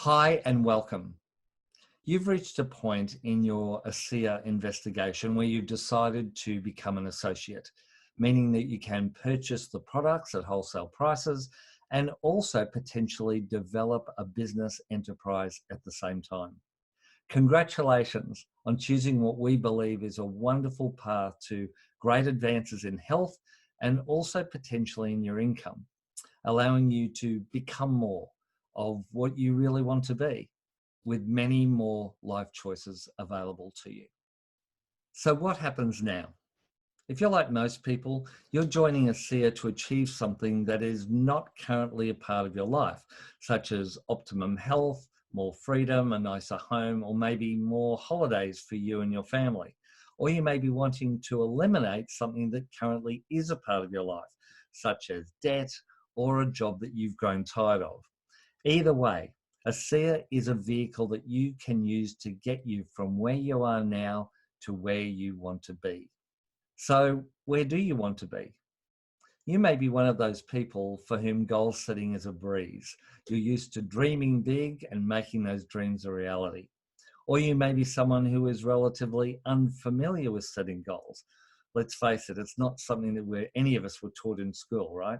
Hi and welcome. You've reached a point in your ASEA investigation where you've decided to become an associate, meaning that you can purchase the products at wholesale prices and also potentially develop a business enterprise at the same time. Congratulations on choosing what we believe is a wonderful path to great advances in health and also potentially in your income, allowing you to become more of what you really want to be, with many more life choices available to you. So what happens now? If you're like most people, you're joining ASEA to achieve something that is not currently a part of your life, such as optimum health, more freedom, a nicer home, or maybe more holidays for you and your family. Or you may be wanting to eliminate something that currently is a part of your life, such as debt or a job that you've grown tired of. Either way, ASEA is a vehicle that you can use to get you from where you are now to where you want to be. So where do you want to be? You may be one of those people for whom goal setting is a breeze. You're used to dreaming big and making those dreams a reality. Or you may be someone who is relatively unfamiliar with setting goals. Let's face it, it's not something that any of us were taught in school, right?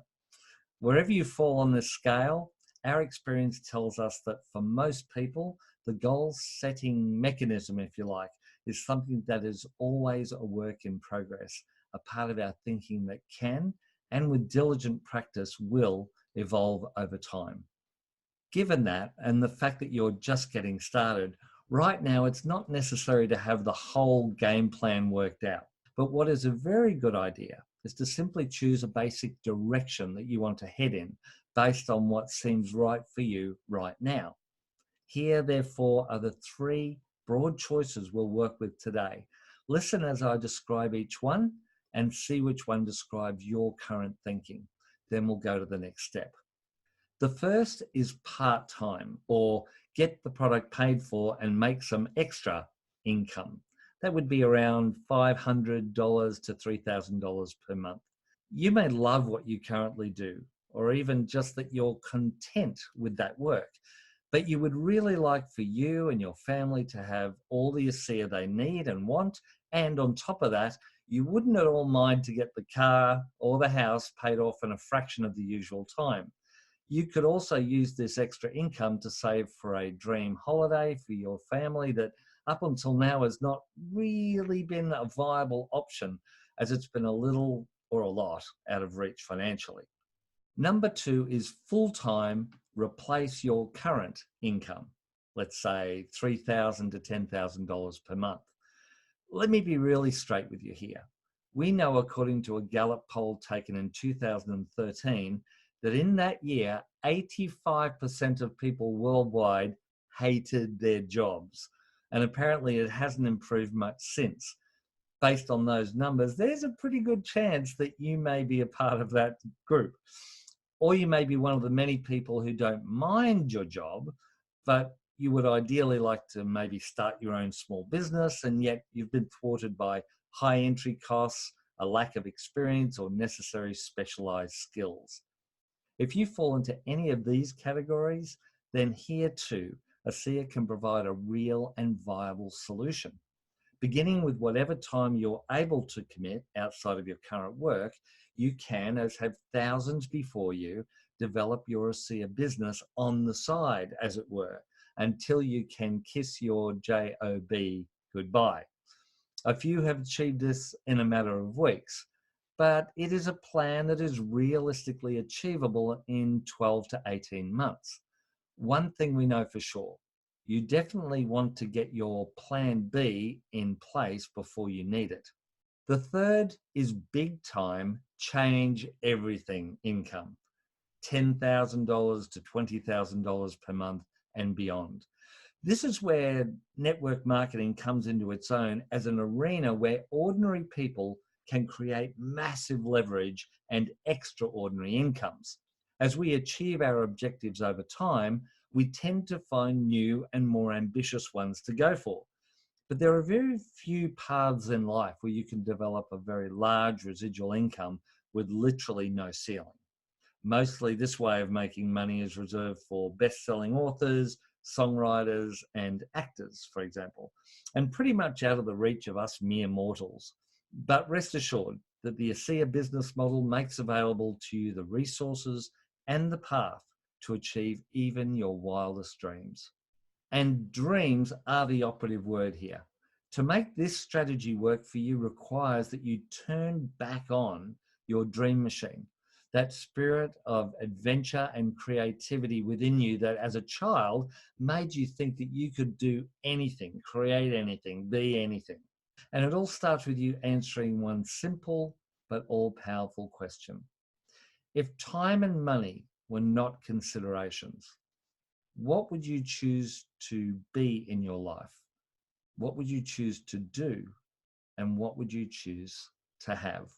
Wherever you fall on this scale, our experience tells us that for most people, the goal setting mechanism, if you like, is something that is always a work in progress, a part of our thinking that can, and with diligent practice will, evolve over time. Given that, and the fact that you're just getting started, right now it's not necessary to have the whole game plan worked out. But what is a very good idea is to simply choose a basic direction that you want to head in based on what seems right for you right now. Here, therefore, are the three broad choices we'll work with today. Listen as I describe each one and see which one describes your current thinking. Then we'll go to the next step. The first is part-time, or get the product paid for and make some extra income. That would be around $500 to $3,000 per month. You may love what you currently do, or even just that you're content with that work, but you would really like for you and your family to have all the ASEA they need and want, and on top of that, you wouldn't at all mind to get the car or the house paid off in a fraction of the usual time. You could also use this extra income to save for a dream holiday for your family that up until now has not really been a viable option, as it's been a little or a lot out of reach financially. Number two is full-time, replace your current income. Let's say $3,000 to $10,000 per month. Let me be really straight with you here. We know, according to a Gallup poll taken in 2013, that in that year, 85% of people worldwide hated their jobs. And apparently it hasn't improved much since. Based on those numbers, there's a pretty good chance that you may be a part of that group. Or you may be one of the many people who don't mind your job, but you would ideally like to maybe start your own small business, and yet you've been thwarted by high entry costs, a lack of experience, or necessary specialized skills. If you fall into any of these categories, then here too, ASEA can provide a real and viable solution. Beginning with whatever time you're able to commit outside of your current work, you can, as have thousands before you, develop your ASEA business on the side, as it were, until you can kiss your job goodbye. A few have achieved this in a matter of weeks, but it is a plan that is realistically achievable in 12 to 18 months. One thing we know for sure, you definitely want to get your plan B in place before you need it. The third is big time, change everything income, $10,000 to $20,000 per month and beyond. This is where network marketing comes into its own as an arena where ordinary people can create massive leverage and extraordinary incomes. As we achieve our objectives over time, we tend to find new and more ambitious ones to go for. But there are very few paths in life where you can develop a very large residual income with literally no ceiling. Mostly this way of making money is reserved for best-selling authors, songwriters, and actors, for example, and pretty much out of the reach of us mere mortals. But rest assured that the ASEA business model makes available to you the resources and the path to achieve even your wildest dreams. And dreams are the operative word here. To make this strategy work for you requires that you turn back on your dream machine, that spirit of adventure and creativity within you that as a child made you think that you could do anything, create anything, be anything. And it all starts with you answering one simple but all-powerful question. If time and money were not considerations, what would you choose to be in your life? What would you choose to do? And what would you choose to have?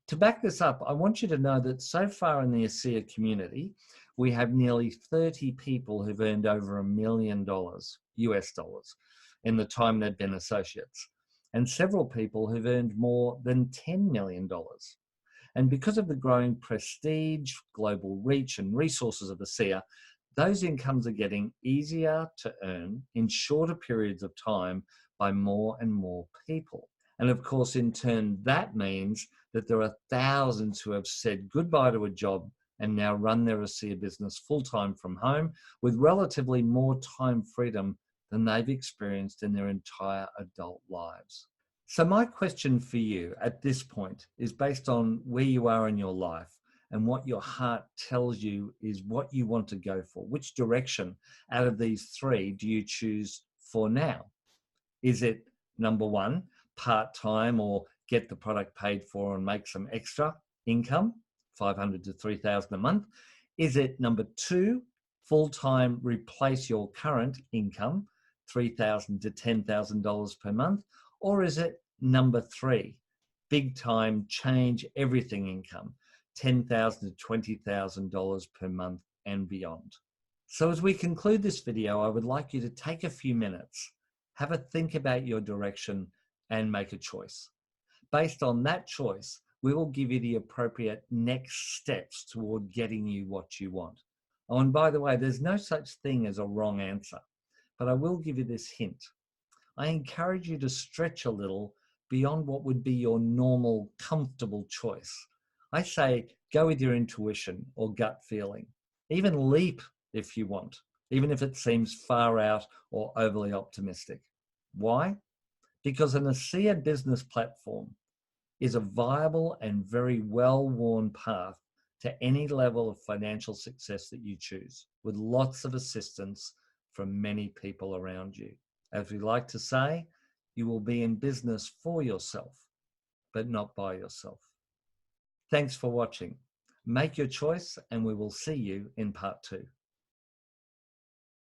To back this up, I want you to know that so far in the ASEA community, we have nearly 30 people who've earned over $1 million US dollars in the time they've been associates, and several people who've earned more than $10 million. And because of the growing prestige, global reach, and resources of ASEA, those incomes are getting easier to earn in shorter periods of time by more and more people. And of course, in turn, that means that there are thousands who have said goodbye to a job and now run their ASEA business full-time from home with relatively more time freedom than they've experienced in their entire adult lives. So my question for you at this point is based on where you are in your life and what your heart tells you is what you want to go for. Which direction out of these three do you choose for now? Is it number one, part-time or get the product paid for and make some extra income, 500 to 3,000 a month? Is it number two, full-time, replace your current income, $3,000 to $10,000 per month? Or is it number three, big time, change everything income, $10,000 to $20,000 per month and beyond? So as we conclude this video, I would like you to take a few minutes, have a think about your direction and make a choice. Based on that choice, we will give you the appropriate next steps toward getting you what you want. Oh, and by the way, there's no such thing as a wrong answer, but I will give you this hint. I encourage you to stretch a little beyond what would be your normal, comfortable choice. I say go with your intuition or gut feeling. Even leap if you want, even if it seems far out or overly optimistic. Why? Because an ASEA business platform is a viable and very well-worn path to any level of financial success that you choose, with lots of assistance from many people around you. As we like to say, you will be in business for yourself, but not by yourself. Thanks for watching. Make your choice, and we will see you in part 2.